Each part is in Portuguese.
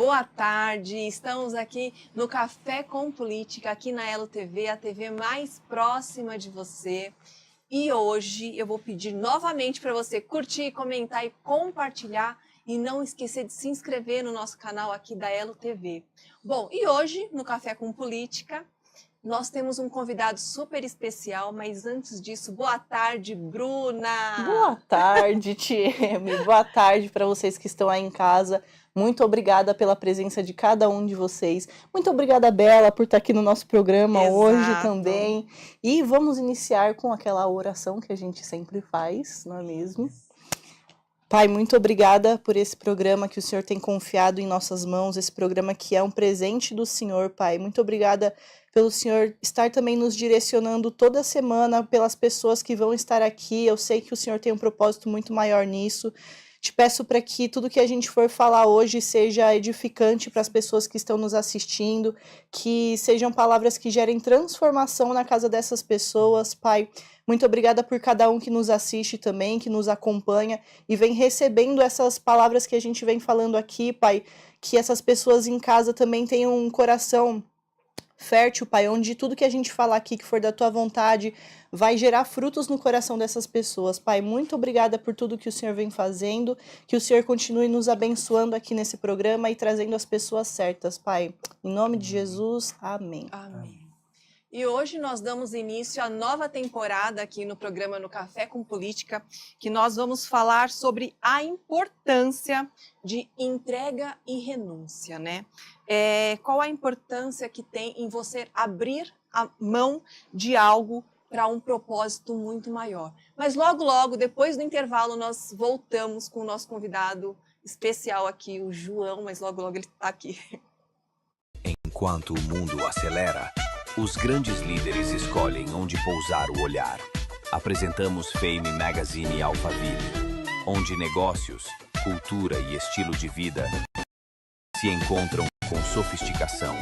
Boa tarde, estamos aqui no Café com Política, aqui na Elo TV, a TV mais próxima de você. E hoje eu vou pedir novamente para você curtir, comentar e compartilhar e não esquecer de se inscrever no nosso canal aqui da Elo TV. Bom, e hoje no Café com Política nós temos um convidado super especial, mas antes disso, boa tarde, Bruna! Boa tarde, Tieme. Boa tarde para vocês que estão aí em casa. Muito obrigada pela presença de cada um de vocês. Muito obrigada, Bela, por estar aqui no nosso programa hoje também. E vamos iniciar com aquela oração que a gente sempre faz, não é mesmo? Pai, muito obrigada por esse programa que o Senhor tem confiado em nossas mãos, esse programa que é um presente do Senhor, Pai. Muito obrigada pelo Senhor estar também nos direcionando toda semana pelas pessoas que vão estar aqui. Eu sei que o Senhor tem um propósito muito maior nisso. Te peço para que tudo que a gente for falar hoje seja edificante para as pessoas que estão nos assistindo, que sejam palavras que gerem transformação na casa dessas pessoas, Pai. Muito obrigada por cada um que nos assiste também, que nos acompanha e vem recebendo essas palavras que a gente vem falando aqui, Pai. Que essas pessoas em casa também tenham um coração fértil, Pai, onde tudo que a gente falar aqui, que for da Tua vontade, vai gerar frutos no coração dessas pessoas. Pai, muito obrigada por tudo que o Senhor vem fazendo, que o Senhor continue nos abençoando aqui nesse programa e trazendo as pessoas certas, Pai. Em nome de Jesus, amém. Amém. E hoje nós damos início à nova temporada aqui no programa No Café com Política, que nós vamos falar sobre a importância de entrega e renúncia, né? Qual a importância que tem em você abrir a mão de algo para um propósito muito maior. Mas logo, logo, depois do intervalo, nós voltamos com o nosso convidado especial aqui, o João, mas logo, logo ele está aqui. Enquanto o mundo acelera, os grandes líderes escolhem onde pousar o olhar. Apresentamos Fame Magazine Alphaville, onde negócios, cultura e estilo de vida se encontram com sofisticação,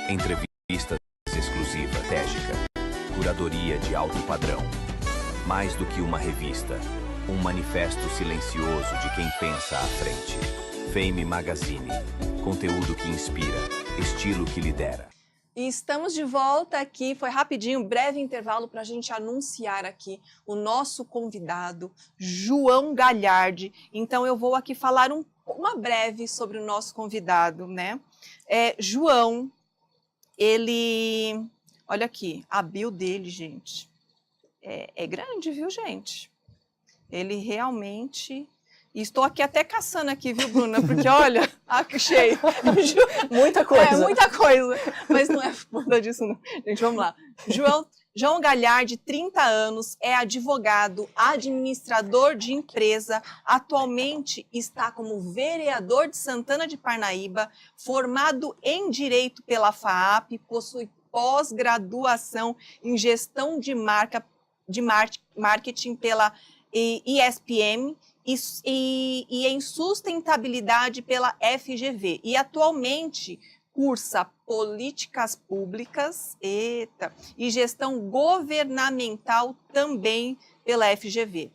entrevistas exclusivas, estratégica, curadoria de alto padrão. Mais do que uma revista, um manifesto silencioso de quem pensa à frente. Fame Magazine, conteúdo que inspira, estilo que lidera. E estamos de volta aqui, foi rapidinho, um breve intervalo para a gente anunciar aqui o nosso convidado, João Galhardi. Então eu vou aqui falar uma breve sobre o nosso convidado, né? João, ele, olha aqui, a bio dele, gente, é grande, viu, gente? Ele realmente... E estou aqui até caçando aqui, viu, Bruna? Porque, olha, que cheio. Muita coisa. Muita coisa. Mas não é nada disso, não. Gente, vamos lá. João Galhardi, 30 anos, é advogado, administrador de empresa, atualmente está como vereador de Santana de Parnaíba, formado em Direito pela FAAP, possui pós-graduação em Gestão de Marketing pela ISPM, e em sustentabilidade pela FGV. E atualmente cursa políticas públicas e gestão governamental também pela FGV.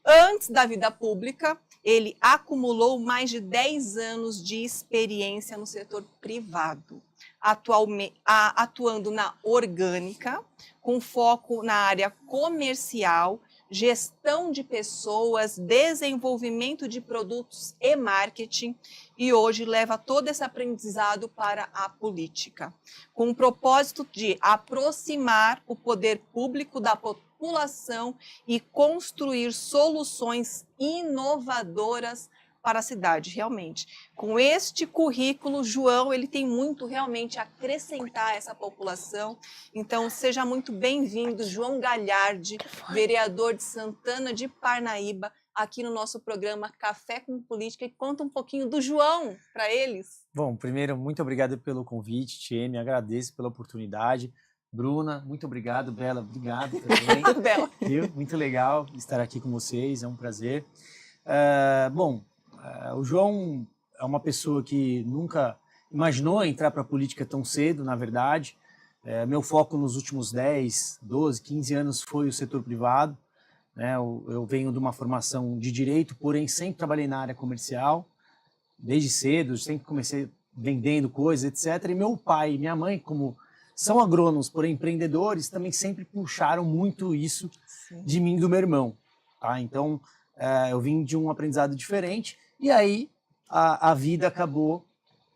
Antes da vida pública, ele acumulou mais de 10 anos de experiência no setor privado, atuando na orgânica, com foco na área comercial, gestão de pessoas, desenvolvimento de produtos e marketing, e hoje leva todo esse aprendizado para a política, com o propósito de aproximar o poder público da população e construir soluções inovadoras para a cidade, realmente. Com este currículo, João, ele tem muito realmente a acrescentar a essa população. Então, seja muito bem-vindo, João Galhardi, vereador de Santana de Parnaíba, aqui no nosso programa Café com Política. E conta um pouquinho do João para eles. Bom, primeiro, muito obrigado pelo convite, Tieme, agradeço pela oportunidade. Bruna, muito obrigado. Bela, obrigado também. Bela. Muito legal estar aqui com vocês, é um prazer. O João é uma pessoa que nunca imaginou entrar para a política tão cedo, na verdade. Meu foco nos últimos 10, 12, 15 anos foi o setor privado. Né? Eu venho de uma formação de direito, porém sempre trabalhei na área comercial, desde cedo, sempre comecei vendendo coisas, etc. E meu pai e minha mãe, como são agrônomos, porém empreendedores, também sempre puxaram muito isso de mim e do meu irmão. Tá? Então, eu vim de um aprendizado diferente e aí a vida acabou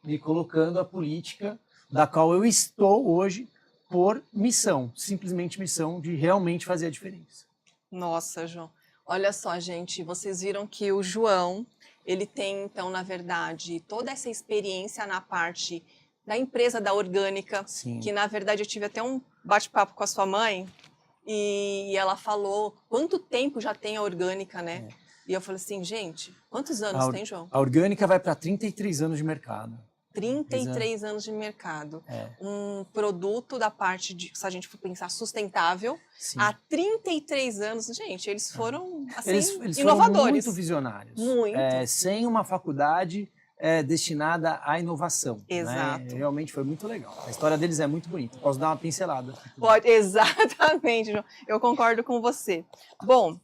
me colocando a política da qual eu estou hoje por missão, simplesmente missão de realmente fazer a diferença. Nossa, João. Olha só, gente, vocês viram que o João, ele tem, então, na verdade, toda essa experiência na parte da empresa da orgânica, Sim. que, na verdade, eu tive até um bate-papo com a sua mãe, e ela falou quanto tempo já tem a orgânica, né? E eu falei assim, gente, quantos anos tem, João? A orgânica vai para 33 anos de mercado. 33 anos de mercado. É. Um produto da parte de, se a gente for pensar, sustentável. Sim. Há 33 anos, gente, eles foram, assim, eles inovadores. Foram muito visionários. Muito. Sem uma faculdade destinada à inovação. Exato. Né? Realmente foi muito legal. A história deles é muito bonita. Posso dar uma pincelada? Pode, exatamente, João. Eu concordo com você. Bom,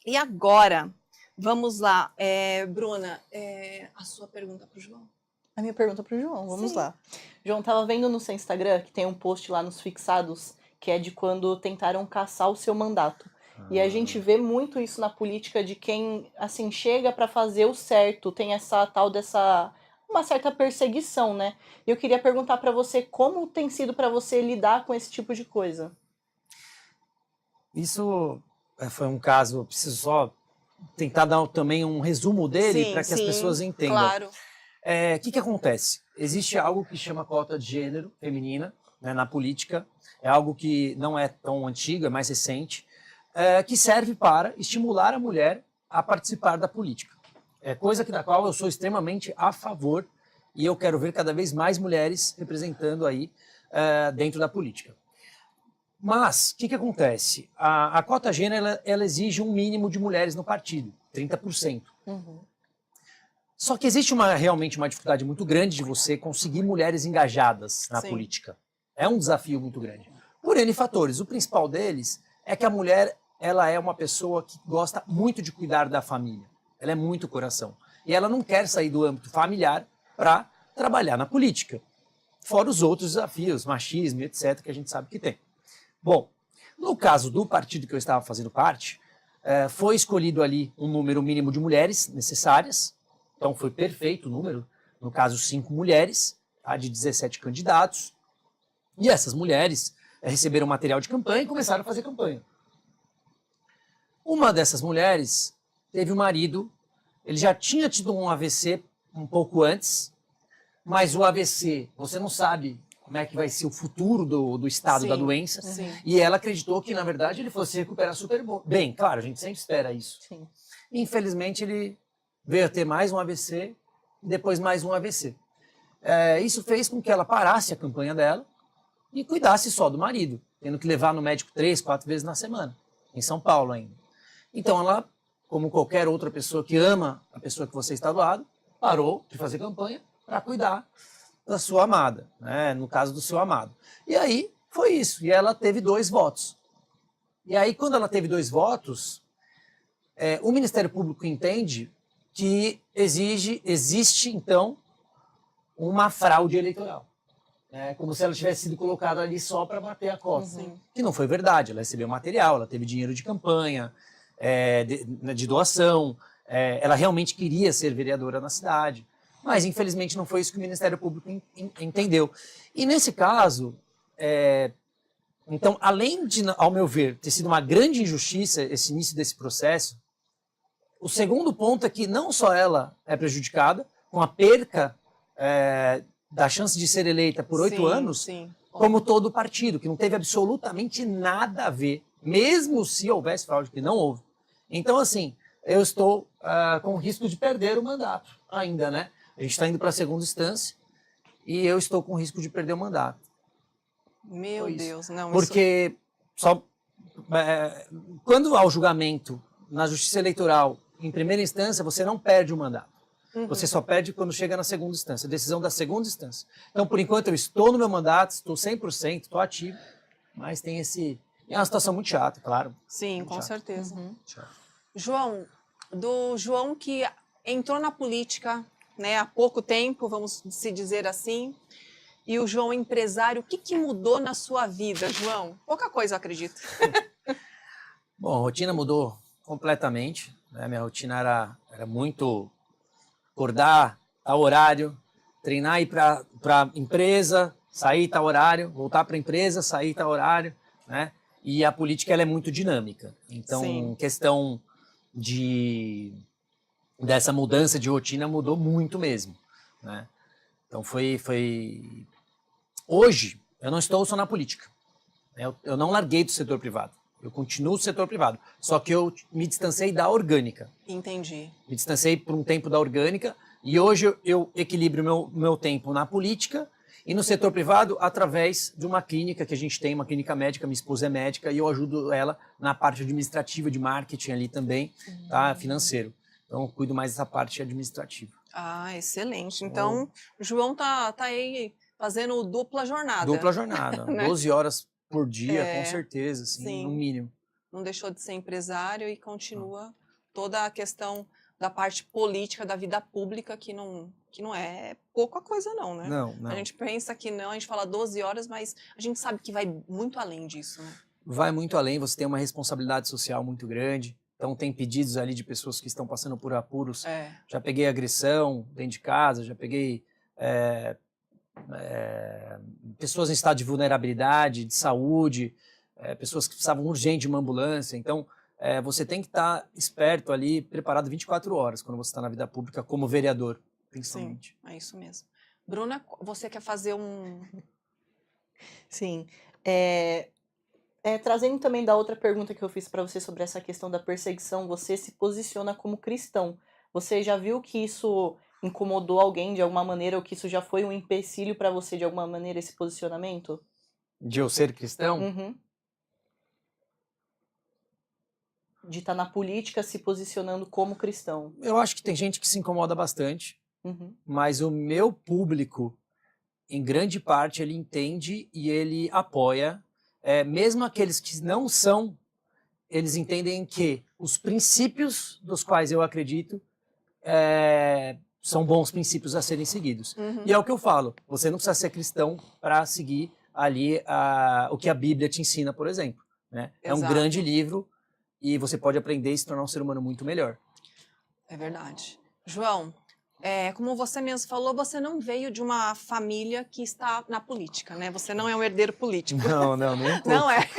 e agora, vamos lá. Bruna, a sua pergunta para o João. A minha pergunta para o João, vamos Sim. lá. João, tava vendo no seu Instagram que tem um post lá nos fixados que é de quando tentaram caçar o seu mandato. E a gente vê muito isso na política de quem, assim, chega para fazer o certo, tem essa tal dessa uma certa perseguição, né? E eu queria perguntar para você como tem sido para você lidar com esse tipo de coisa. Isso foi um caso, eu preciso só tentar dar também um resumo dele para que as pessoas entendam. Claro. O que acontece? Existe algo que chama cota de gênero feminina, né, na política. É algo que não é tão antigo, é mais recente, que serve para estimular a mulher a participar da política. É coisa da qual eu sou extremamente a favor e eu quero ver cada vez mais mulheres representando aí dentro da política. Mas, o que acontece? A cota gênero ela exige um mínimo de mulheres no partido, 30%. Uhum. Só que existe realmente uma dificuldade muito grande de você conseguir mulheres engajadas na política. É um desafio muito grande. Por N fatores. O principal deles é que a mulher ela é uma pessoa que gosta muito de cuidar da família. Ela é muito coração. E ela não quer sair do âmbito familiar para trabalhar na política. Fora os outros desafios, machismo, etc., que a gente sabe que tem. Bom, no caso do partido que eu estava fazendo parte, foi escolhido ali um número mínimo de mulheres necessárias. Então foi perfeito o número, no caso 5 mulheres, tá, de 17 candidatos. E essas mulheres receberam material de campanha e começaram a fazer campanha. Uma dessas mulheres teve um marido, ele já tinha tido um AVC um pouco antes, mas o AVC, você não sabe como é que vai ser o futuro do estado da doença. Sim. E ela acreditou que, na verdade, ele fosse recuperar super bem. Claro, a gente sempre espera isso. Sim. Infelizmente, ele veio a ter mais um AVC e depois mais um AVC. Isso fez com que ela parasse a campanha dela e cuidasse só do marido, tendo que levar no médico 3, 4 vezes na semana, em São Paulo ainda. Então ela, como qualquer outra pessoa que ama a pessoa que você está do lado, parou de fazer campanha para cuidar da sua amada, né? No caso do seu amado. E aí foi isso, e ela teve 2 votos. E aí quando ela teve 2 votos, o Ministério Público entende que existe, então, uma fraude eleitoral. Como se ela tivesse sido colocada ali só para bater a cota. Que não foi verdade, ela recebeu material, ela teve dinheiro de campanha, de doação, ela realmente queria ser vereadora na cidade, mas infelizmente não foi isso que o Ministério Público entendeu. E nesse caso, então, além de, ao meu ver, ter sido uma grande injustiça esse início desse processo, o segundo ponto é que não só ela é prejudicada, com a perca da chance de ser eleita por 8 anos, como todo o partido, que não teve absolutamente nada a ver, mesmo se houvesse fraude, que não houve. Então, assim, eu estou com o risco de perder o mandato ainda, né? A gente está indo para a segunda instância e eu estou com o risco de perder o mandato. Meu Deus, não. Porque quando há o julgamento na Justiça Eleitoral em primeira instância, você não perde o mandato. Você só perde quando chega na segunda instância, decisão da segunda instância. Então, por enquanto, eu estou no meu mandato, estou 100%, estou ativo, mas tem é uma situação muito chata, claro. Sim, muito com chata. certeza. Chato. João, do João que entrou na política né, há pouco tempo, vamos se dizer assim, e o João empresário. O que mudou na sua vida, João? Pouca coisa, eu acredito. Bom, a rotina mudou completamente, né? Minha rotina era muito acordar, tal horário, treinar e ir para a empresa, sair tal horário, voltar para a empresa, sair tal horário, né? E a política ela é muito dinâmica. Então, Sim. questão dessa mudança de rotina mudou muito mesmo, né? Então hoje eu não estou só na política. Eu não larguei do setor privado. Eu continuo no setor privado, só que eu me distanciei da orgânica. Entendi. Me distanciei por um tempo da orgânica e hoje eu equilibro meu tempo na política e no setor privado através de uma clínica que a gente tem, uma clínica médica. Minha esposa é médica e eu ajudo ela na parte administrativa de marketing ali também, tá? Financeiro. Então eu cuido mais dessa parte administrativa. Ah, excelente. Então, o João tá aí fazendo dupla jornada. Dupla jornada, Né? 12 horas por dia, com certeza, assim, sim. no mínimo. Não deixou de ser empresário e continua toda a questão da parte política da vida pública, que não é pouca coisa não, né? Não. A gente pensa que não, a gente fala 12 horas, mas a gente sabe que vai muito além disso, né? Vai muito além, você tem uma responsabilidade social muito grande. Então tem pedidos ali de pessoas que estão passando por apuros. Já peguei agressão dentro de casa, já peguei pessoas em estado de vulnerabilidade, de saúde, pessoas que precisavam urgente de uma ambulância. Então você tem que estar esperto ali, preparado 24 horas quando você está na vida pública como vereador, principalmente. Sim, é isso mesmo. Bruna, você quer fazer um... Sim. Trazendo também da outra pergunta que eu fiz para você sobre essa questão da perseguição, você se posiciona como cristão. Você já viu que isso incomodou alguém de alguma maneira, ou que isso já foi um empecilho para você de alguma maneira, esse posicionamento? De eu ser cristão? Uhum. De estar na política se posicionando como cristão. Eu acho que tem gente que se incomoda bastante, mas o meu público, em grande parte, ele entende e ele apoia. Mesmo aqueles que não são, eles entendem que os princípios dos quais eu acredito são bons princípios a serem seguidos. E é o que eu falo, você não precisa ser cristão para seguir ali o que a Bíblia te ensina, por exemplo. Né? É um grande livro e você pode aprender e se tornar um ser humano muito melhor. É verdade. João, como você mesmo falou, você não veio de uma família que está na política, né? Você não é um herdeiro político. Não, nem um pouco. Não é.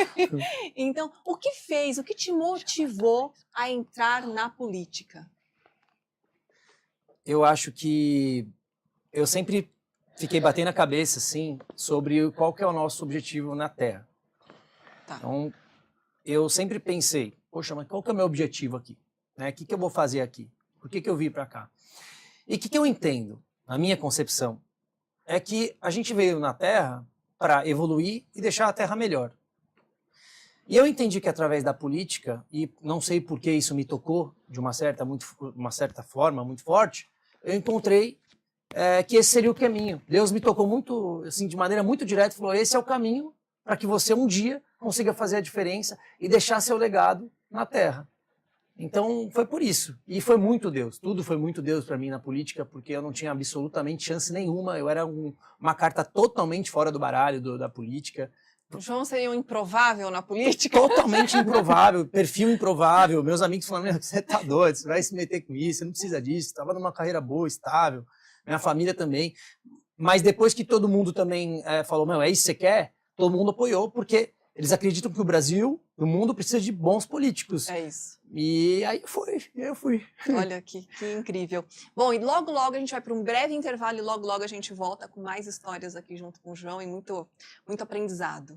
Então, o que te motivou a entrar na política? Eu acho que eu sempre fiquei batendo a cabeça, assim, sobre qual que é o nosso objetivo na Terra. Tá. Então, eu sempre pensei, poxa, mas qual que é o meu objetivo aqui? O que eu vou fazer aqui? Por que eu vim para cá? E o que eu entendo, na minha concepção, é que a gente veio na Terra para evoluir e deixar a Terra melhor. E eu entendi que através da política, e não sei por que isso me tocou de uma certa forma muito forte, eu encontrei que esse seria o caminho. Deus me tocou muito, assim, de maneira muito direta e falou, esse é o caminho para que você um dia consiga fazer a diferença e deixar seu legado na Terra. Então foi por isso, e foi muito Deus, tudo foi muito Deus para mim na política, porque eu não tinha absolutamente chance nenhuma, eu era uma carta totalmente fora do baralho da política. O João seria um improvável na política? Totalmente improvável, perfil improvável, meus amigos falaram, você tá doido, você vai se meter com isso, você não precisa disso, estava numa carreira boa, estável, minha família também, mas depois que todo mundo também falou, é isso que você quer, todo mundo apoiou, porque eles acreditam que o Brasil, o mundo precisa de bons políticos. É isso. E aí eu fui. Olha que incrível. Bom, e logo a gente vai para um breve intervalo e logo a gente volta com mais histórias aqui junto com o João e muito aprendizado.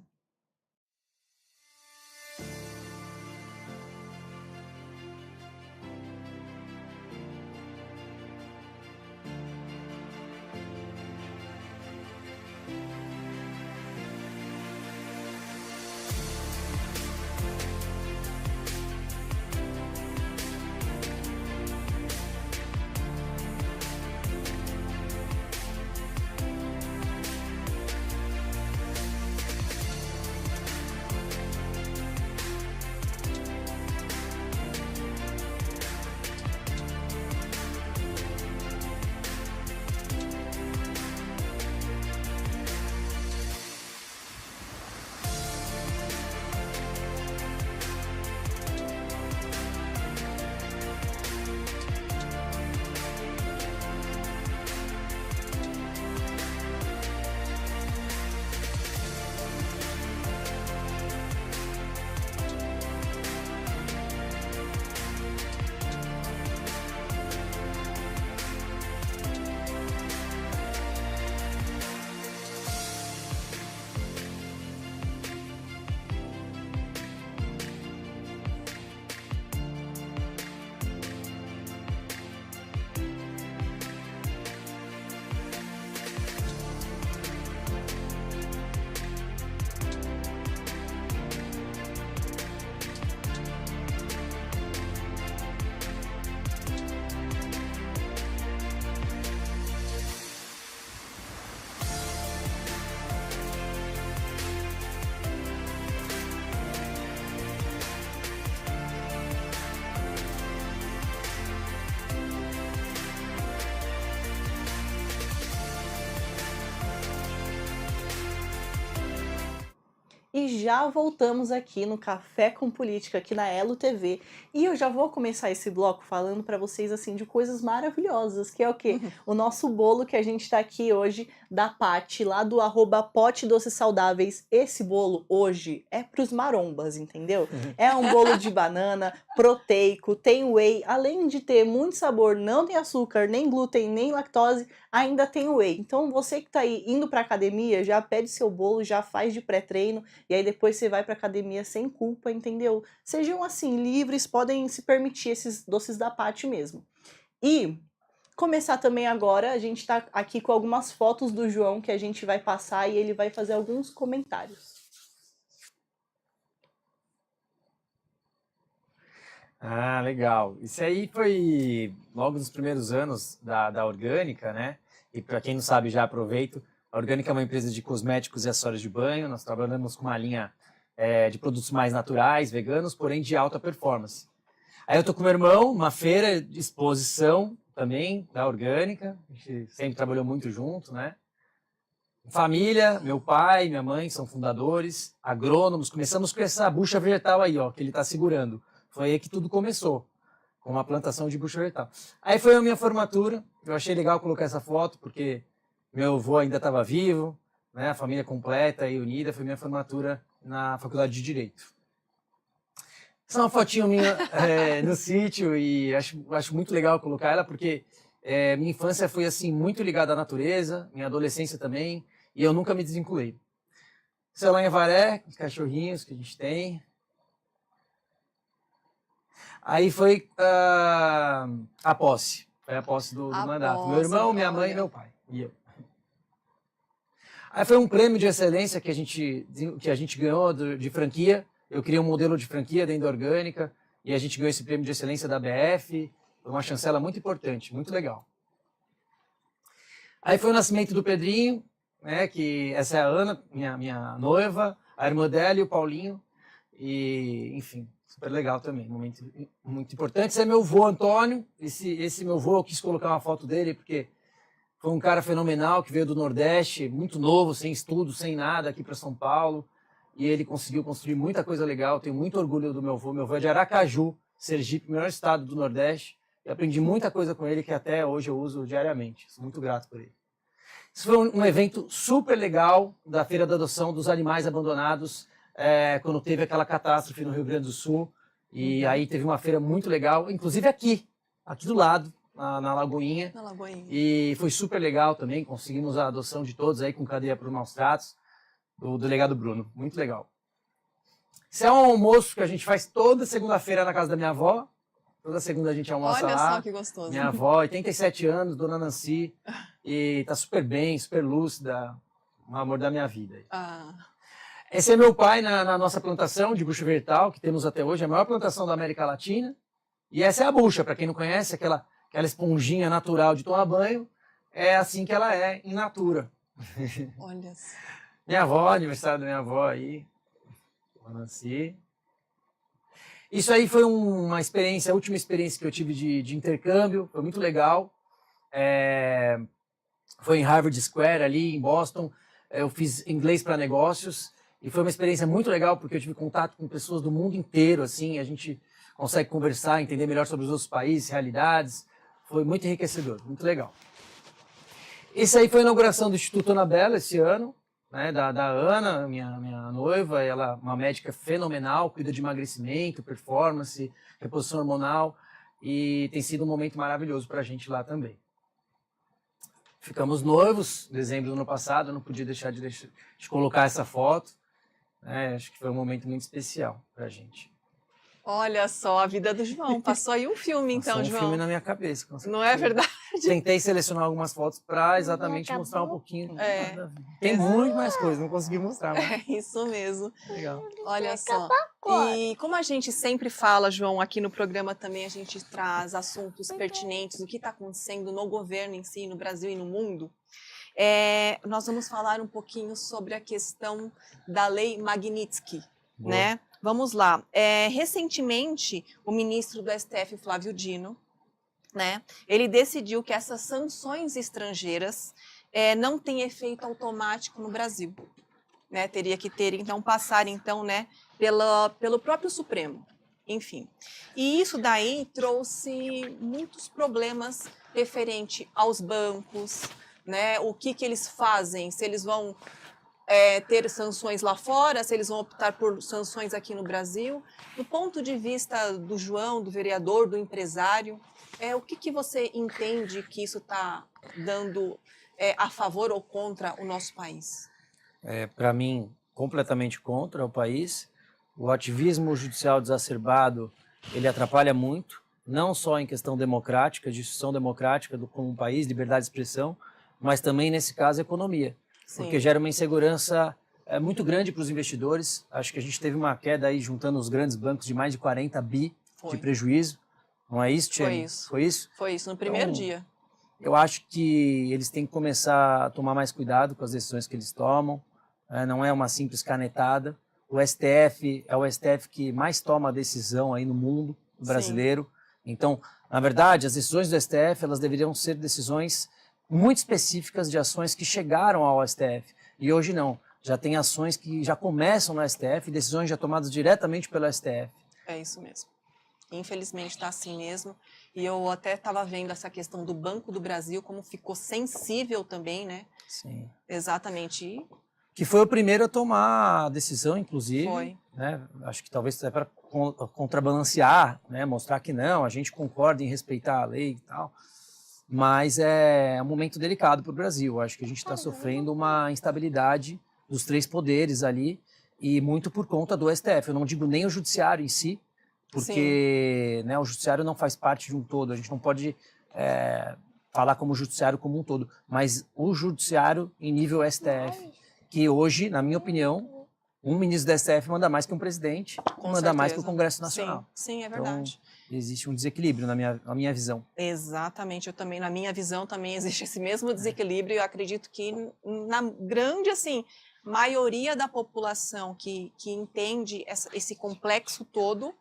E já voltamos aqui no Café com Política, aqui na Elo TV. E eu já vou começar esse bloco falando para vocês assim de coisas maravilhosas, que é o quê? O nosso bolo que a gente tá aqui hoje, da Paty, lá do @potedoces-saudáveis. Esse bolo hoje é pros marombas, entendeu? É um bolo de banana, proteico, tem whey, além de ter muito sabor, não tem açúcar, nem glúten, nem lactose, ainda tem whey. Então você que tá aí indo pra academia, já pede seu bolo, já faz de pré-treino, e aí depois você vai pra academia sem culpa, entendeu? Sejam assim, livres, podem se permitir esses doces da Paty mesmo. E começar também agora, a gente tá aqui com algumas fotos do João que a gente vai passar e ele vai fazer alguns comentários. Ah, legal. Isso aí foi logo nos primeiros anos da Orgânica, né? E para quem não sabe, já aproveito. A Orgânica é uma empresa de cosméticos e acessórios de banho. Nós trabalhamos com uma linha de produtos mais naturais, veganos, porém de alta performance. Aí eu tô com meu irmão, uma feira de exposição também da Orgânica. A gente sempre trabalhou muito junto, né? Família, meu pai, minha mãe são fundadores, agrônomos. Começamos com essa bucha vegetal aí, ó, que ele tá segurando. Foi aí que tudo começou, com uma plantação de bucha vegetal. Aí foi a minha formatura. Eu achei legal colocar essa foto, porque meu avô ainda estava vivo, né? A família completa e unida. Foi minha formatura na Faculdade de Direito. Essa é uma fotinho minha no sítio e acho muito legal colocar ela, porque minha infância foi assim muito ligada à natureza, minha adolescência também, e eu nunca me desvinculei. Isso é lá em Avaré, os cachorrinhos que a gente tem. Aí foi a posse. Foi a posse do mandato. Meu irmão, minha mãe e meu pai. E eu. Aí foi um prêmio de excelência que a gente ganhou de franquia. Eu criei um modelo de franquia dentro da Orgânica e a gente ganhou esse prêmio de excelência da BF. Foi uma chancela muito importante, muito legal. Aí foi o nascimento do Pedrinho, né, que essa é a Ana, minha noiva, a irmã dela e o Paulinho. E, enfim, super legal também, momento muito importante. Esse é meu avô, Antônio. Esse meu avô, eu quis colocar uma foto dele porque foi um cara fenomenal que veio do Nordeste, muito novo, sem estudo, sem nada, aqui para São Paulo. E ele conseguiu construir muita coisa legal. Tenho muito orgulho do meu avô. Meu avô é de Aracaju, Sergipe, melhor estado do Nordeste. E aprendi muita coisa com ele que até hoje eu uso diariamente. Sou muito grato por ele. Isso foi um evento super legal da Feira da Adoção dos Animais Abandonados, quando teve aquela catástrofe no Rio Grande do Sul. E aí teve uma feira muito legal, inclusive aqui do lado, na Lagoinha. Na Lagoinha. E foi super legal também. Conseguimos a adoção de todos aí com cadeia por maus tratos. Do delegado Bruno, muito legal. Isso é um almoço que a gente faz toda segunda-feira na casa da minha avó. Toda segunda a gente almoça lá. Olha só que gostoso. Minha avó, 87 anos, dona Nancy, e tá super bem, super lúcida, o amor da minha vida. Esse é meu pai na nossa plantação de bucha vegetal, que temos até hoje, a maior plantação da América Latina. E essa é a bucha, para quem não conhece, aquela esponjinha natural de tomar banho, é assim que ela é in natura. Olha só. Minha avó, aniversário da minha avó aí, Nancy. Isso aí foi uma experiência, a última experiência que eu tive de intercâmbio, foi muito legal. Foi em Harvard Square, ali em Boston. Eu fiz inglês para negócios e foi uma experiência muito legal porque eu tive contato com pessoas do mundo inteiro, assim, a gente consegue conversar, entender melhor sobre os outros países, realidades. Foi muito enriquecedor, muito legal. Esse aí foi a inauguração do Instituto Anabela esse ano. Né, da Ana, minha noiva, ela é uma médica fenomenal, cuida de emagrecimento, performance, reposição hormonal, e tem sido um momento maravilhoso para a gente lá também. Ficamos noivos, em dezembro do ano passado, eu não podia deixar de colocar essa foto, né, acho que foi um momento muito especial para a gente. Olha só a vida do João, passou aí um filme então, João. João. Um filme na minha cabeça. Não é verdade? Tentei selecionar algumas fotos para exatamente mostrar um pouquinho. Tem muito mais coisa, não consegui mostrar. Mas... É isso mesmo. Legal. Olha só. E como a gente sempre fala, João, aqui no programa também a gente traz assuntos pertinentes do que está acontecendo no governo em si, no Brasil e no mundo. Nós vamos falar um pouquinho sobre a questão da Lei Magnitsky, né? Vamos lá. Recentemente, o ministro do STF, Flávio Dino, né, ele decidiu que essas sanções estrangeiras não têm efeito automático no Brasil. né, teria que ter, então, passar, então, né, pelo próprio Supremo, enfim. E isso daí trouxe muitos problemas referente aos bancos, né, o que eles fazem, se eles vão ter sanções lá fora, se eles vão optar por sanções aqui no Brasil. Do ponto de vista do João, do vereador, do empresário, o que você entende que isso está dando a favor ou contra o nosso país? Para mim, completamente contra o país. O ativismo judicial exacerbado, ele atrapalha muito, não só em questão democrática, de instituição democrática como um país, liberdade de expressão, mas também, nesse caso, a economia. Sim. Porque gera uma insegurança muito grande para os investidores. Acho que a gente teve uma queda aí, juntando os grandes bancos, de mais de 40 bi de prejuízo. Não é isso, Tiane? Foi isso. Foi isso? Foi isso, no primeiro dia. Eu acho que eles têm que começar a tomar mais cuidado com as decisões que eles tomam. Não é uma simples canetada. O STF é o STF que mais toma decisão aí no mundo brasileiro. Sim. Então, na verdade, as decisões do STF, elas deveriam ser decisões muito específicas de ações que chegaram ao STF. E hoje não. Já tem ações que já começam no STF, decisões já tomadas diretamente pelo STF. É isso mesmo. Infelizmente está assim mesmo. E eu até estava vendo essa questão do Banco do Brasil, como ficou sensível também, né? Sim. Exatamente. Que foi o primeiro a tomar a decisão, inclusive. Foi. Né? Acho que talvez até para contrabalancear, né? Mostrar que não, a gente concorda em respeitar a lei e tal. Mas é um momento delicado para o Brasil. Acho que a gente está sofrendo uma instabilidade dos três poderes ali, e muito por conta do STF. Eu não digo nem o judiciário em si, porque né, o judiciário não faz parte de um todo. A gente não pode falar como o judiciário como um todo, mas o judiciário em nível STF, que hoje, na minha opinião, um ministro do STF manda mais que um presidente, manda mais que o Congresso Nacional. Sim, é verdade. Então, existe um desequilíbrio na minha visão. Exatamente, eu também, na minha visão, também existe esse mesmo desequilíbrio. Eu acredito que na grande, assim, maioria da população que entende esse complexo todo,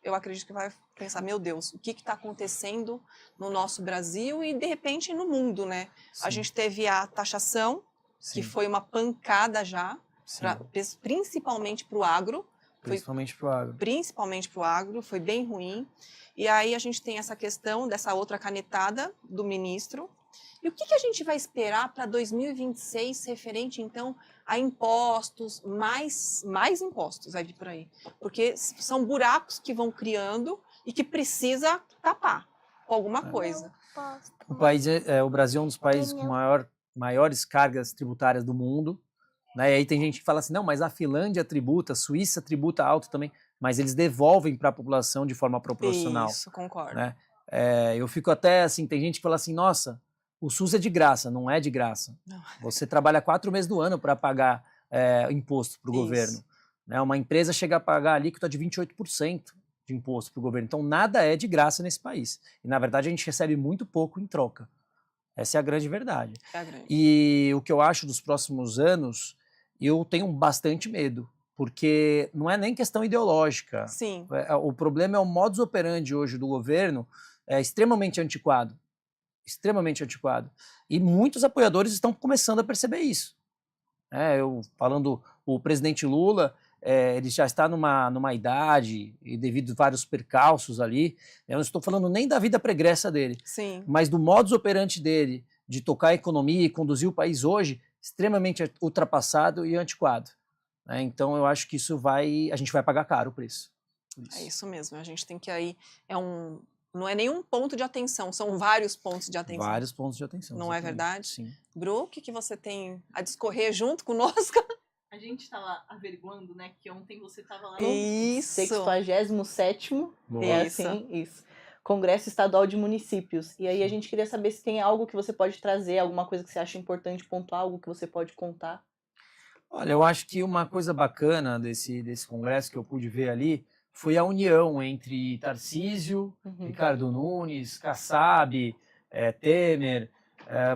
eu acredito que vai pensar, meu Deus, o que está acontecendo no nosso Brasil e, de repente, no mundo, né? Sim. A gente teve a taxação, que foi uma pancada já, principalmente para o agro. Principalmente para o agro. Principalmente para o agro, foi bem ruim. E aí a gente tem essa questão dessa outra canetada do ministro. E o que a gente vai esperar para 2026 referente, então, a impostos, mais impostos vai vir por aí? Porque são buracos que vão criando e que precisa tapar com alguma coisa. O Brasil é um dos países com maiores cargas tributárias do mundo. Né? E aí tem gente que fala assim, não, mas a Finlândia tributa, a Suíça tributa alto também, mas eles devolvem para a população de forma proporcional. Isso, concordo. Né? Eu fico até assim, tem gente que fala assim, nossa, o SUS é de graça. Não é de graça. Não. Você trabalha 4 meses do ano para pagar imposto para o governo. Né? Uma empresa chega a pagar alíquota de 28% de imposto para o governo. Então nada é de graça nesse país. E na verdade a gente recebe muito pouco em troca. Essa é a grande verdade. E o que eu acho dos próximos anos, eu tenho bastante medo, porque não é nem questão ideológica. Sim. O problema é o modus operandi hoje do governo, extremamente antiquado. Extremamente antiquado. E muitos apoiadores estão começando a perceber isso. O presidente Lula, ele já está numa idade, e devido a vários percalços ali, eu não estou falando nem da vida pregressa dele, Sim. mas do modus operandi dele, de tocar a economia e conduzir o país hoje, extremamente ultrapassado e antiquado. Então eu acho que a gente vai pagar caro o preço. É isso mesmo, a gente tem que aí, não é nenhum ponto de atenção, são vários pontos de atenção. Vários pontos de atenção. Não é verdade? Sim. Bru, o que você tem a discorrer junto conosco? A gente estava averiguando, né, que ontem você estava lá no 67º, isso. Congresso Estadual de Municípios. E aí a gente queria saber se tem algo que você pode trazer, alguma coisa que você acha importante pontuar, algo que você pode contar. Olha, eu acho que uma coisa bacana desse congresso que eu pude ver ali foi a união entre Tarcísio, Ricardo Nunes, Kassab, Temer.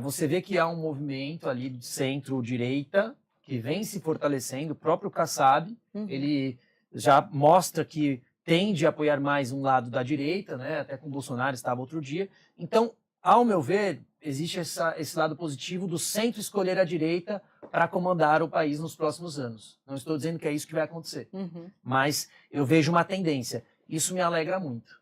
Você vê que há um movimento ali de centro-direita que vem se fortalecendo. O próprio Kassab, ele já mostra que tende a apoiar mais um lado da direita, né? Até com o Bolsonaro estava outro dia. Então, ao meu ver, existe esse lado positivo do centro escolher a direita para comandar o país nos próximos anos. Não estou dizendo que é isso que vai acontecer, mas eu vejo uma tendência. Isso me alegra muito.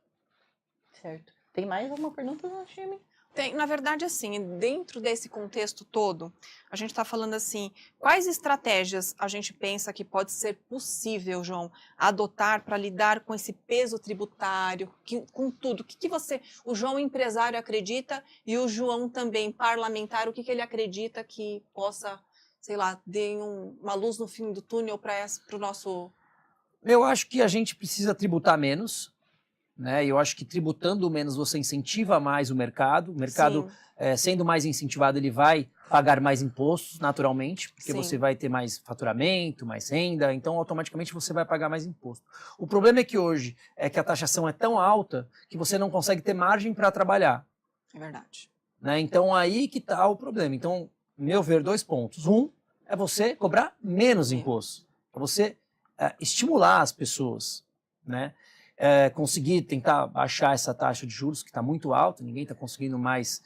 Certo. Tem mais alguma pergunta no time? Tem, na verdade, assim, dentro desse contexto todo, a gente está falando assim, quais estratégias a gente pensa que pode ser possível, João, adotar para lidar com esse peso tributário, com tudo? O que você, o João empresário acredita e o João também parlamentar, o que ele acredita que possa, sei lá, dar uma luz no fim do túnel para o nosso... Eu acho que a gente precisa tributar menos, né? Eu acho que tributando menos você incentiva mais o mercado. O mercado, sendo mais incentivado, ele vai pagar mais impostos, naturalmente, porque você vai ter mais faturamento, mais renda, então automaticamente você vai pagar mais imposto. O problema é que hoje é que a taxação é tão alta que você não consegue ter margem para trabalhar. É verdade. Né? Então aí que está o problema. Então, meu ver, 2 pontos. Um é você cobrar menos imposto, para você estimular as pessoas, né? Conseguir tentar baixar essa taxa de juros que está muito alta, ninguém está conseguindo mais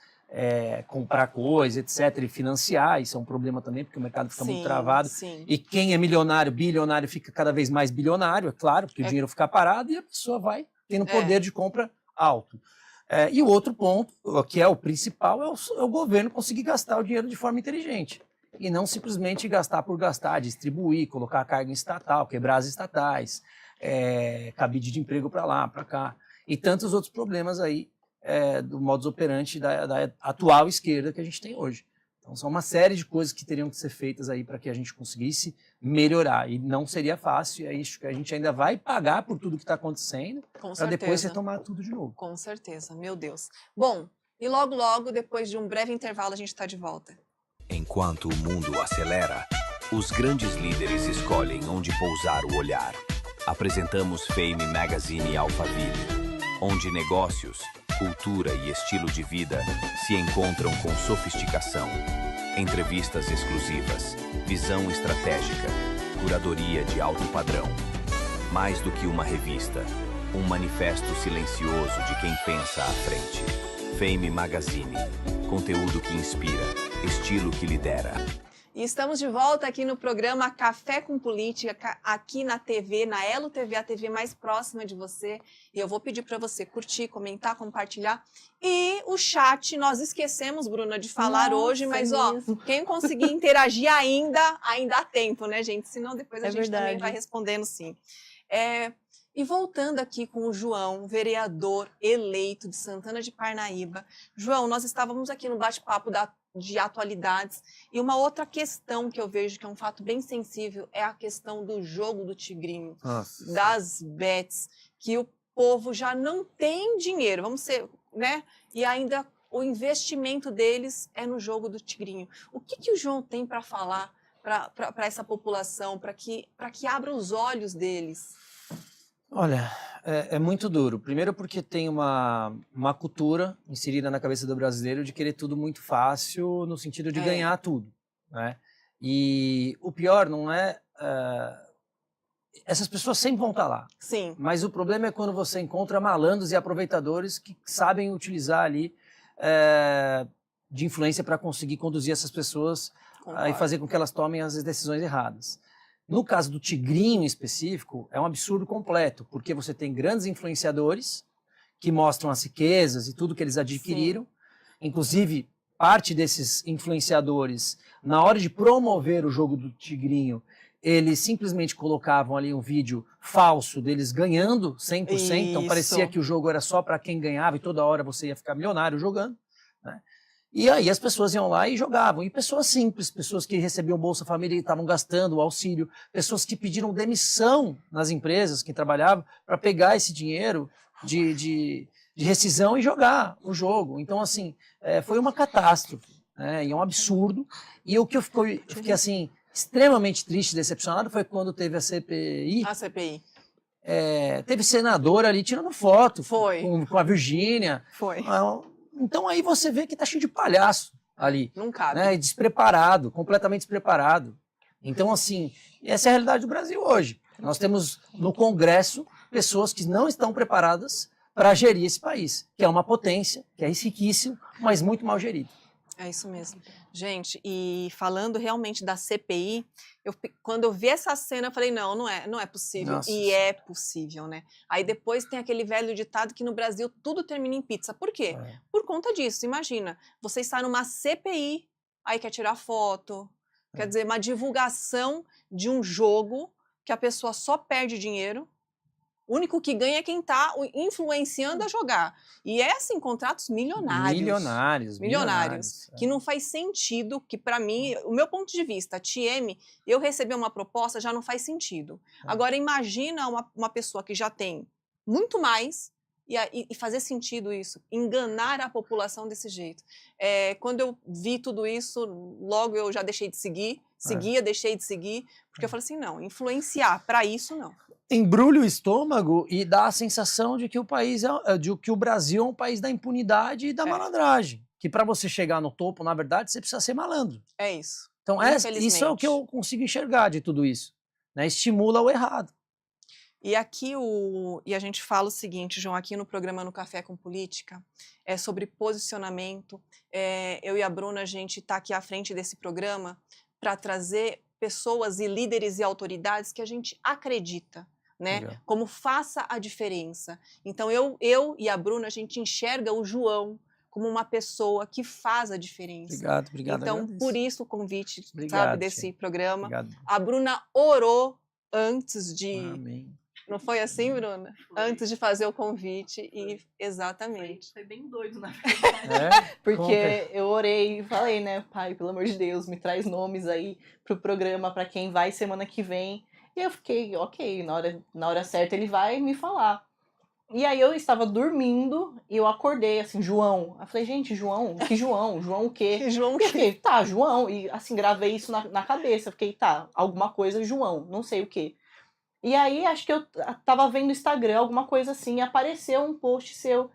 comprar coisa, etc, e financiar, isso é um problema também, porque o mercado fica muito travado, e quem é milionário, bilionário, fica cada vez mais bilionário, é claro, porque o dinheiro fica parado e a pessoa vai tendo poder de compra alto. E o outro ponto, que é o principal, é o governo conseguir gastar o dinheiro de forma inteligente, e não simplesmente gastar por gastar, distribuir, colocar carga em estatal, quebrar as estatais, cabide de emprego para lá, para cá, e tantos outros problemas aí do modus operandi da atual esquerda que a gente tem hoje. Então são uma série de coisas que teriam que ser feitas aí para que a gente conseguisse melhorar, e não seria fácil, é isso que a gente ainda vai pagar por tudo que está acontecendo, para depois retomar tudo de novo. Com certeza, meu Deus. Bom, e logo logo, depois de um breve intervalo, a gente está de volta. Enquanto o mundo acelera, os grandes líderes escolhem onde pousar o olhar. Apresentamos Fame Magazine Alphaville, onde negócios, cultura e estilo de vida se encontram com sofisticação. Entrevistas exclusivas, visão estratégica, curadoria de alto padrão. Mais do que uma revista, um manifesto silencioso de quem pensa à frente. Fame Magazine, conteúdo que inspira, estilo que lidera. E estamos de volta aqui no programa Café com Política, aqui na TV, na Elo TV, a TV mais próxima de você. E eu vou pedir para você curtir, comentar, compartilhar. E o chat, nós esquecemos, Bruna, de falar hoje, mas quem conseguir interagir ainda há tempo, né, gente? Senão depois a gente também vai respondendo sim. E voltando aqui com o João, vereador eleito de Santana de Parnaíba. João, nós estávamos aqui no bate-papo de atualidades, e uma outra questão que eu vejo que é um fato bem sensível é a questão do jogo do tigrinho, das bets, que o povo já não tem dinheiro, vamos ser, né? E ainda o investimento deles é no jogo do tigrinho. O que o João tem para falar para essa população, para que abra os olhos deles? Olha, é muito duro. Primeiro porque tem uma cultura inserida na cabeça do brasileiro de querer tudo muito fácil, no sentido de ganhar tudo, né? E o pior não é... essas pessoas sempre vão estar lá. Sim. Mas o problema é quando você encontra malandros e aproveitadores que sabem utilizar ali de influência para conseguir conduzir essas pessoas e fazer com que elas tomem as decisões erradas. No caso do tigrinho em específico, é um absurdo completo, porque você tem grandes influenciadores que mostram as riquezas e tudo que eles adquiriram. Inclusive, parte desses influenciadores, na hora de promover o jogo do tigrinho, eles simplesmente colocavam ali um vídeo falso deles ganhando 100%, então parecia que o jogo era só para quem ganhava e toda hora você ia ficar milionário jogando, né? E aí as pessoas iam lá e jogavam. E pessoas simples, pessoas que recebiam Bolsa Família e estavam gastando o auxílio, pessoas que pediram demissão nas empresas que trabalhavam para pegar esse dinheiro de rescisão e jogar o jogo. Então, assim, foi uma catástrofe, né? E é um absurdo. E o que eu fiquei assim, extremamente triste, decepcionado, foi quando teve a CPI. A CPI. Teve senador ali tirando foto Foi. Com a Virgínia. Foi. Então aí você vê que tá cheio de palhaço ali. Não cabe. Né? Despreparado, completamente despreparado. Então, assim, essa é a realidade do Brasil hoje. Nós temos no Congresso pessoas que não estão preparadas para gerir esse país, que é uma potência, que é riquíssimo, mas muito mal gerido. É isso mesmo. Gente, e falando realmente da CPI, quando eu vi essa cena, eu falei, não é possível. Nossa E é possível, né? Aí depois tem aquele velho ditado que no Brasil tudo termina em pizza. Por quê? Por conta disso. Imagina, você está numa CPI, aí quer tirar foto, quer dizer, uma divulgação de um jogo que a pessoa só perde dinheiro. O único que ganha é quem está influenciando a jogar. E é assim, contratos milionários. Milionários. Que não faz sentido, que para mim, o meu ponto de vista, TM, eu receber uma proposta já não faz sentido. Agora, imagina uma pessoa que já tem muito mais e fazer sentido isso, enganar a população desse jeito. Quando eu vi tudo isso, logo eu já deixei de seguir, deixei de seguir, porque eu falei assim, não, influenciar, para isso não. Embrulha o estômago e dá a sensação de que o Brasil é um país da impunidade e da malandragem. Que para você chegar no topo, na verdade, você precisa ser malandro. É isso. Então, isso é o que eu consigo enxergar de tudo isso. Né? Estimula o errado. E aqui a gente fala o seguinte, João, aqui no programa No Café com Política, é sobre posicionamento. Eu e a Bruna, a gente está aqui à frente desse programa para trazer pessoas e líderes e autoridades que a gente acredita, né? Legal. Como faça a diferença. Então, eu e a Bruna, a gente enxerga o João como uma pessoa que faz a diferença. Obrigado. Então, agradeço. por isso o convite, Obrigado, desse tia. programa. Obrigado. A Bruna orou antes de... Amém. Não foi assim, Bruna? Foi. Antes de fazer o convite, e exatamente. Foi bem doido, na verdade. Porque eu orei e falei, né, pai, pelo amor de Deus, me traz nomes aí pro programa, pra quem vai semana que vem. E eu fiquei, ok, na hora certa ele vai me falar. E aí eu estava dormindo e eu acordei, assim, João. Eu falei, gente, João? Que João? João o quê? João, E eu fiquei, tá, João. E assim, gravei isso na cabeça. Eu fiquei, tá, alguma coisa, João, não sei o quê. E aí, acho que eu tava vendo no Instagram, alguma coisa assim, e apareceu um post seu.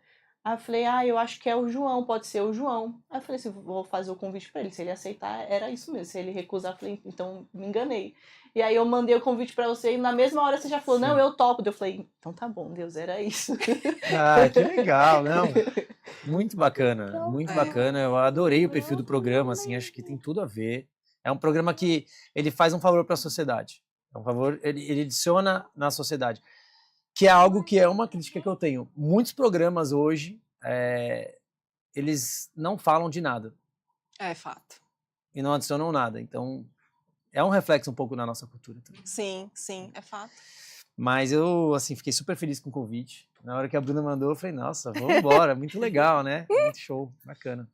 Aí eu falei, eu acho que é o João, pode ser o João. Aí eu falei assim, vou fazer o convite pra ele. Se ele aceitar, era isso mesmo. Se ele recusar, eu falei, então me enganei. E aí eu mandei o convite pra você e na mesma hora você já falou, não, eu topo. Eu falei, então tá bom, Deus, era isso. Que legal, não. Muito bacana, muito bacana. Eu adorei o perfil do programa, assim, acho que tem tudo a ver. É um programa que ele faz um favor para a sociedade. É um favor, ele adiciona na sociedade. Que é algo que é uma crítica que eu tenho. Muitos programas hoje, eles não falam de nada. É fato. E não adicionam nada. Então, é um reflexo um pouco na nossa cultura também. Sim, é fato. Mas eu, assim, fiquei super feliz com o convite. Na hora que a Bruna mandou, eu falei, nossa, vamos embora. Muito legal, né? Muito show, bacana.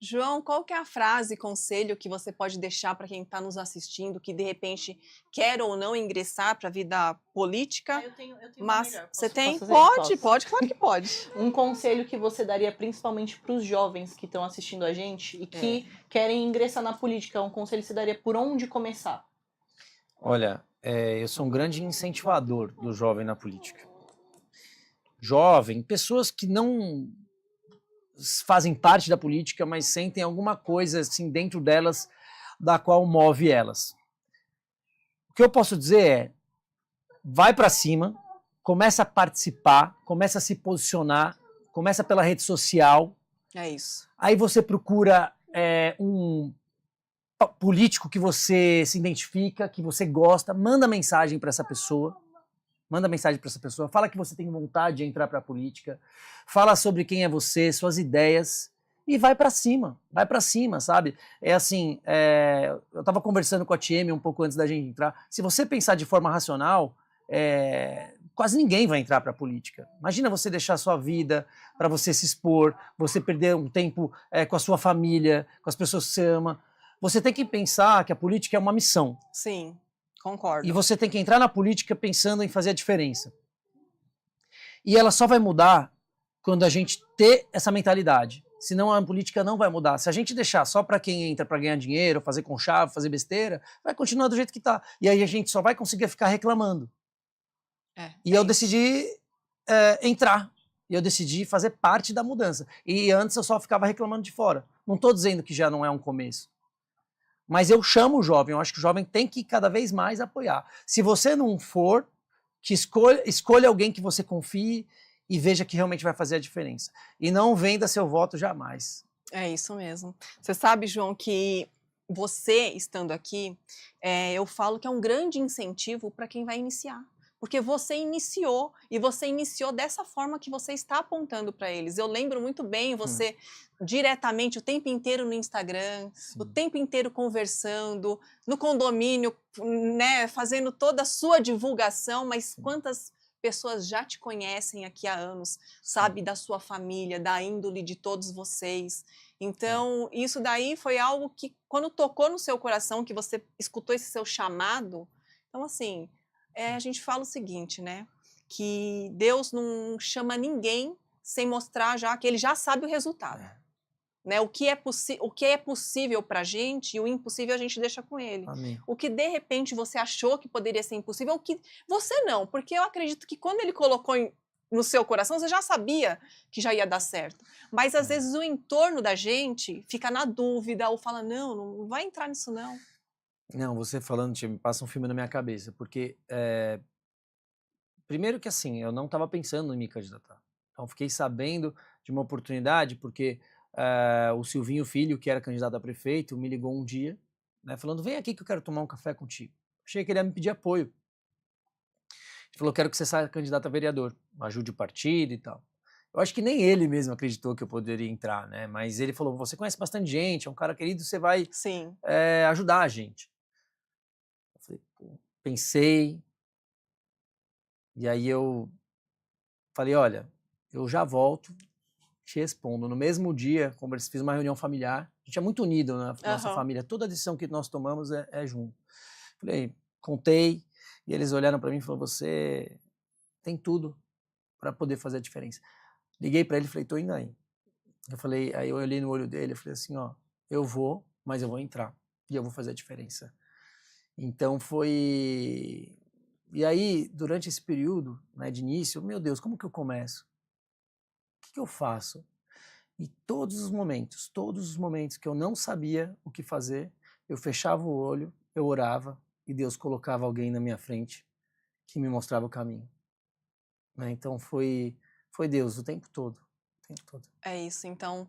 João, qual que é a frase, conselho que você pode deixar para quem está nos assistindo, que de repente quer ou não ingressar para a vida política? Eu tenho mas melhor. você tem? Posso? Pode, claro que pode. Um conselho que você daria principalmente para os jovens que estão assistindo a gente e que querem ingressar na política, um conselho que você daria por onde começar? Olha, eu sou um grande incentivador do jovem na política. Jovem, pessoas que não fazem parte da política, mas sentem alguma coisa assim dentro delas da qual move elas. O que eu posso dizer é, vai para cima, começa a participar, começa a se posicionar, começa pela rede social. É isso. Aí você procura um político que você se identifica, que você gosta, manda mensagem para essa pessoa. Fala que você tem vontade de entrar para a política, fala sobre quem é você, suas ideias, e vai para cima, sabe? É assim, eu estava conversando com a TM um pouco antes da gente entrar, se você pensar de forma racional, quase ninguém vai entrar para a política. Imagina você deixar a sua vida para você se expor, você perder um tempo com a sua família, com as pessoas que você ama. Você tem que pensar que a política é uma missão. Sim. Concordo. E você tem que entrar na política pensando em fazer a diferença. E ela só vai mudar quando a gente ter essa mentalidade. Senão a política não vai mudar. Se a gente deixar só para quem entra para ganhar dinheiro, fazer conchavo, fazer besteira, vai continuar do jeito que está. E aí a gente só vai conseguir ficar reclamando. Eu decidi entrar. E eu decidi fazer parte da mudança. E antes eu só ficava reclamando de fora. Não estou dizendo que já não é um começo. Mas eu chamo o jovem, eu acho que o jovem tem que cada vez mais apoiar. Se você não for, que escolha alguém que você confie e veja que realmente vai fazer a diferença. E não venda seu voto jamais. É isso mesmo. Você sabe, João, que você estando aqui, eu falo que é um grande incentivo para quem vai iniciar. Porque você iniciou, e você iniciou dessa forma que você está apontando para eles. Eu lembro muito bem você diretamente, o tempo inteiro no Instagram, o tempo inteiro conversando, no condomínio, né, fazendo toda a sua divulgação, mas quantas pessoas já te conhecem aqui há anos, sabe da sua família, da índole de todos vocês. Então, isso daí foi algo que, quando tocou no seu coração, que você escutou esse seu chamado, então assim, a gente fala o seguinte, né? Que Deus não chama ninguém sem mostrar já que ele já sabe o resultado. Né? O que é possível para a gente e o impossível a gente deixa com ele. Amém. O que de repente você achou que poderia ser impossível, o que você não, porque eu acredito que quando ele colocou no seu coração, você já sabia que já ia dar certo. Mas às vezes o entorno da gente fica na dúvida ou fala, não vai entrar nisso não. Não, você falando, me passa um filme na minha cabeça, porque primeiro que assim, eu não estava pensando em me candidatar. Então fiquei sabendo de uma oportunidade, porque o Silvinho Filho, que era candidato a prefeito, me ligou um dia, né, falando, vem aqui que eu quero tomar um café contigo. Achei que ele ia me pedir apoio. Ele falou, quero que você saia candidato a vereador, ajude o partido e tal. Eu acho que nem ele mesmo acreditou que eu poderia entrar, né? Mas ele falou, você conhece bastante gente, é um cara querido, você vai ajudar a gente. Eu falei, pô, pensei, e aí eu falei, olha, eu já volto, te respondo. No mesmo dia, fiz uma reunião familiar, a gente é muito unido na nossa família, toda decisão que nós tomamos é junto. Falei, contei, e eles olharam para mim e falaram, você tem tudo para poder fazer a diferença. Liguei para ele e falei, tô indo aí. Aí eu olhei no olho dele e falei assim, ó, eu vou, mas eu vou entrar, e eu vou fazer a diferença. Então foi... E aí, durante esse período, né, de início, meu Deus, como que eu começo? O que eu faço? E todos os momentos que eu não sabia o que fazer, eu fechava o olho, eu orava, e Deus colocava alguém na minha frente que me mostrava o caminho. Né? Então foi Deus o tempo todo. É isso, então...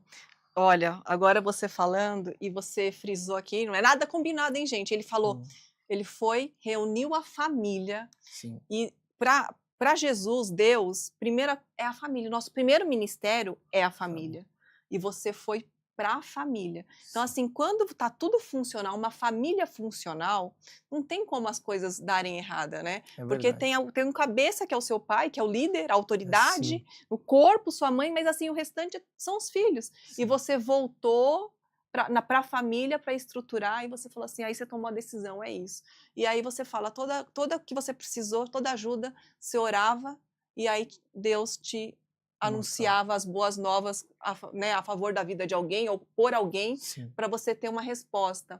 Olha, agora você falando, e você frisou aqui, não é nada combinado, hein, gente? Ele falou... Ele foi, reuniu a família. Sim. E para Jesus, Deus, primeiro é a família. O nosso primeiro ministério é a família. E você foi para a família. Então, assim, quando está tudo funcional, uma família funcional, não tem como as coisas darem errada, né? Porque tem um cabeça que é o seu pai, que é o líder, a autoridade, o corpo, sua mãe, mas assim, o restante são os filhos. Sim. E você voltou para a família, para estruturar, e você falou assim, aí você tomou a decisão, é isso. E aí você fala, toda que você precisou, toda ajuda, você orava, e aí Deus te anunciava as boas novas a favor da vida de alguém, ou por alguém, para você ter uma resposta.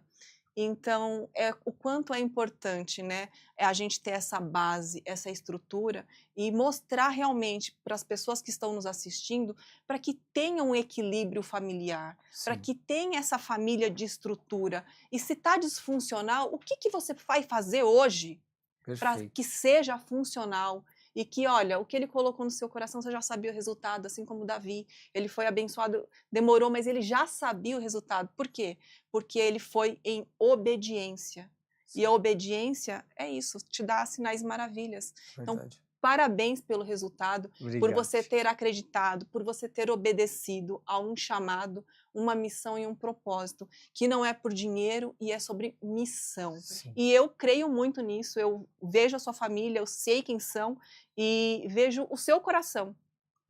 Então, o quanto é importante, né, a gente ter essa base, essa estrutura, e mostrar realmente para as pessoas que estão nos assistindo, para que tenham um equilíbrio familiar, para que tenha essa família de estrutura. E se está disfuncional, o que você vai fazer hoje para que seja funcional? E que, olha, o que ele colocou no seu coração, você já sabia o resultado, assim como Davi. Ele foi abençoado, demorou, mas ele já sabia o resultado. Por quê? Porque ele foi em obediência. E a obediência é isso, te dá sinais e maravilhas. Verdade. Então, parabéns pelo resultado, por você ter acreditado, por você ter obedecido a um chamado, uma missão e um propósito, que não é por dinheiro e é sobre missão. E eu creio muito nisso, eu vejo a sua família, eu sei quem são e vejo o seu coração.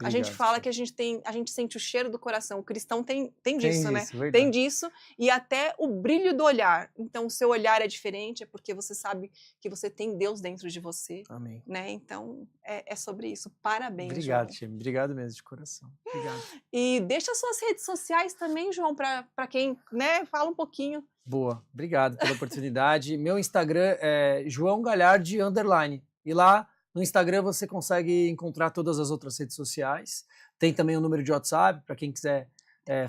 A gente fala que a gente sente o cheiro do coração. O cristão tem disso, né? Verdade. Tem disso, e até o brilho do olhar. Então, o seu olhar é diferente, é porque você sabe que você tem Deus dentro de você. Amém. Né? Então, é sobre isso. Parabéns, Obrigado, João. Time. Obrigado mesmo, de coração. Obrigado. E deixa suas redes sociais também, João, para quem, né, fala um pouquinho. Boa. Obrigado pela oportunidade. Meu Instagram é João Galhardi _. E lá no Instagram você consegue encontrar todas as outras redes sociais. Tem também o número de WhatsApp, para quem quiser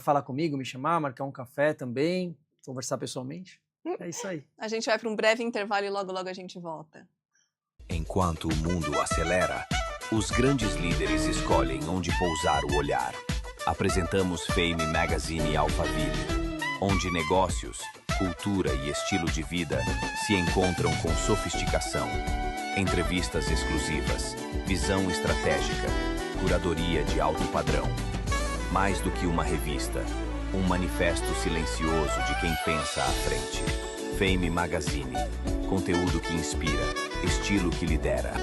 falar comigo, me chamar, marcar um café também, conversar pessoalmente. É isso aí. A gente vai para um breve intervalo e logo, logo a gente volta. Enquanto o mundo acelera, os grandes líderes escolhem onde pousar o olhar. Apresentamos Fame Magazine Alphaville, onde negócios, cultura e estilo de vida se encontram com sofisticação. Entrevistas exclusivas, visão estratégica, curadoria de alto padrão. Mais do que uma revista, um manifesto silencioso de quem pensa à frente. Fame Magazine, conteúdo que inspira, estilo que lidera.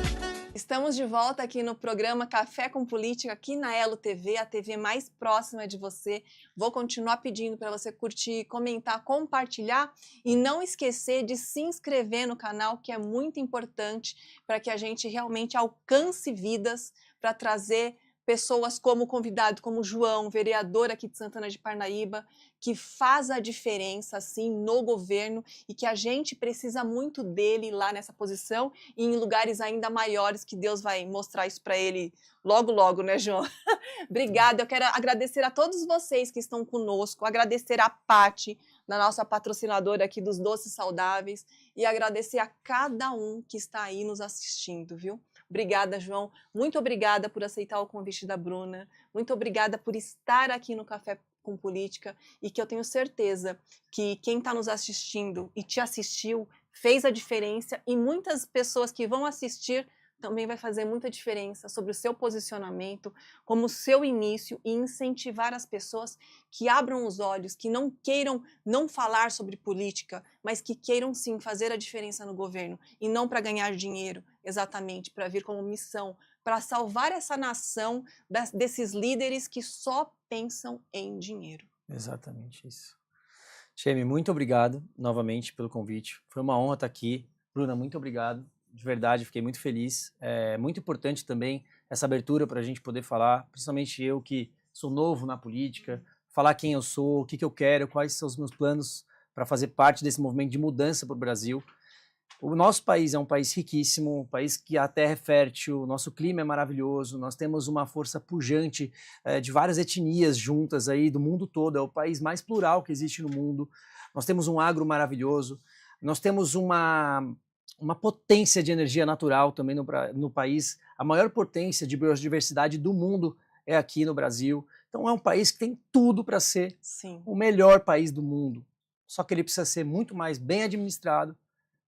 Estamos de volta aqui no programa Café com Política, aqui na Elo TV, a TV mais próxima de você. Vou continuar pedindo para você curtir, comentar, compartilhar e não esquecer de se inscrever no canal, que é muito importante para que a gente realmente alcance vidas, para trazer pessoas como convidado, como o João, vereador aqui de Santana de Parnaíba, que faz a diferença, assim, no governo e que a gente precisa muito dele lá nessa posição e em lugares ainda maiores, que Deus vai mostrar isso para ele logo, logo, né, João? Obrigada, eu quero agradecer a todos vocês que estão conosco, agradecer a Paty, da nossa patrocinadora aqui dos Doces Saudáveis, e agradecer a cada um que está aí nos assistindo, viu? Obrigada, João. Muito obrigada por aceitar o convite da Bruna. Muito obrigada por estar aqui no Café com Política e que eu tenho certeza que quem está nos assistindo e te assistiu fez a diferença e muitas pessoas que vão assistir também vai fazer muita diferença sobre o seu posicionamento, como o seu início e incentivar as pessoas que abram os olhos, que não queiram não falar sobre política, mas que queiram sim fazer a diferença no governo e não para ganhar dinheiro, exatamente, para vir como missão, para salvar essa nação desses líderes que só pensam em dinheiro. Exatamente isso. Cheme, muito obrigado novamente pelo convite. Foi uma honra estar aqui. Bruna, muito obrigado. De verdade, fiquei muito feliz. É muito importante também essa abertura para a gente poder falar, principalmente eu que sou novo na política, falar quem eu sou, o que eu quero, quais são os meus planos para fazer parte desse movimento de mudança para o Brasil. O nosso país é um país riquíssimo, um país que a terra é fértil, o nosso clima é maravilhoso, nós temos uma força pujante de várias etnias juntas aí do mundo todo, é o país mais plural que existe no mundo, nós temos um agro maravilhoso, nós temos uma potência de energia natural também no país. A maior potência de biodiversidade do mundo é aqui no Brasil. Então é um país que tem tudo para ser o melhor país do mundo. Só que ele precisa ser muito mais bem administrado,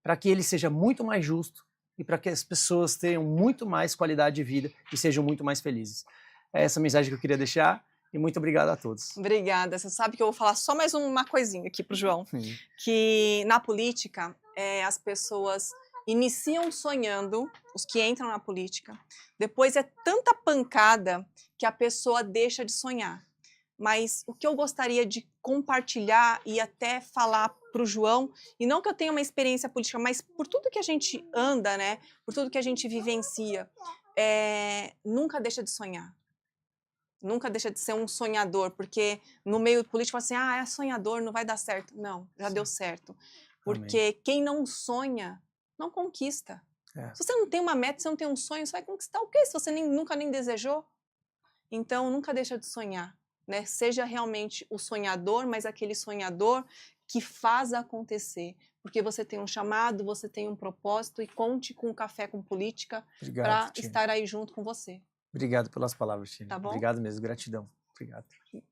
para que ele seja muito mais justo e para que as pessoas tenham muito mais qualidade de vida e sejam muito mais felizes. É essa a mensagem que eu queria deixar. E muito obrigado a todos. Obrigada. Você sabe que eu vou falar só mais uma coisinha aqui para o João. Sim. Que na política, as pessoas iniciam sonhando, os que entram na política, depois é tanta pancada que a pessoa deixa de sonhar. Mas o que eu gostaria de compartilhar e até falar para o João, e não que eu tenha uma experiência política, mas por tudo que a gente anda, né, por tudo que a gente vivencia, nunca deixa de sonhar. Nunca deixa de ser um sonhador, porque no meio político assim, é sonhador, não vai dar certo. Não, já deu certo. Porque Amém. Quem não sonha, não conquista. Se você não tem uma meta, se você não tem um sonho, você vai conquistar o quê? Se você nunca nem desejou? Então, nunca deixa de sonhar, né? Seja realmente o sonhador, mas aquele sonhador que faz acontecer. Porque você tem um chamado, você tem um propósito e conte com o Café com Política para estar aí junto com você. Obrigado pelas palavras, Tina. Tá bom? Obrigado mesmo, gratidão. Obrigado.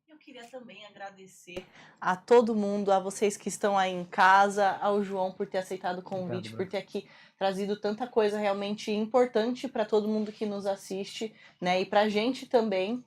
Eu queria também agradecer a todo mundo, a vocês que estão aí em casa, ao João por ter aceitado o convite, Obrigado, por ter aqui trazido tanta coisa realmente importante para todo mundo que nos assiste, né? E para a gente também.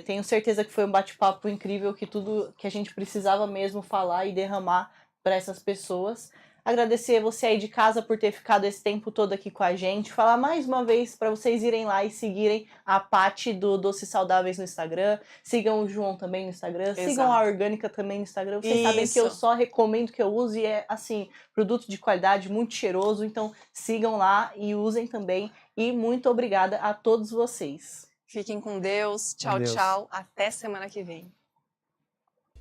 Tenho certeza que foi um bate-papo incrível, que tudo que a gente precisava mesmo falar e derramar para essas pessoas. Agradecer você aí de casa por ter ficado esse tempo todo aqui com a gente. Falar mais uma vez para vocês irem lá e seguirem a Paty do Doces Saudáveis no Instagram. Sigam o João também no Instagram. Exato. Sigam a Orgânica também no Instagram. Vocês sabem que eu só recomendo que eu use. E é, assim, produto de qualidade, muito cheiroso. Então, sigam lá e usem também. E muito obrigada a todos vocês. Fiquem com Deus. Tchau, tchau. Até semana que vem.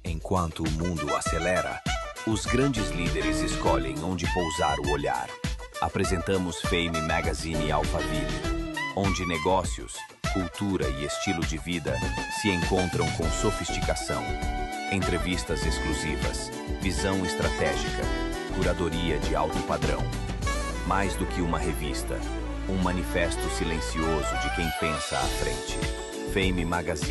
Enquanto o mundo acelera, os grandes líderes escolhem onde pousar o olhar. Apresentamos Fame Magazine Alphaville, onde negócios, cultura e estilo de vida se encontram com sofisticação. Entrevistas exclusivas, visão estratégica, curadoria de alto padrão. Mais do que uma revista, um manifesto silencioso de quem pensa à frente. Fame Magazine.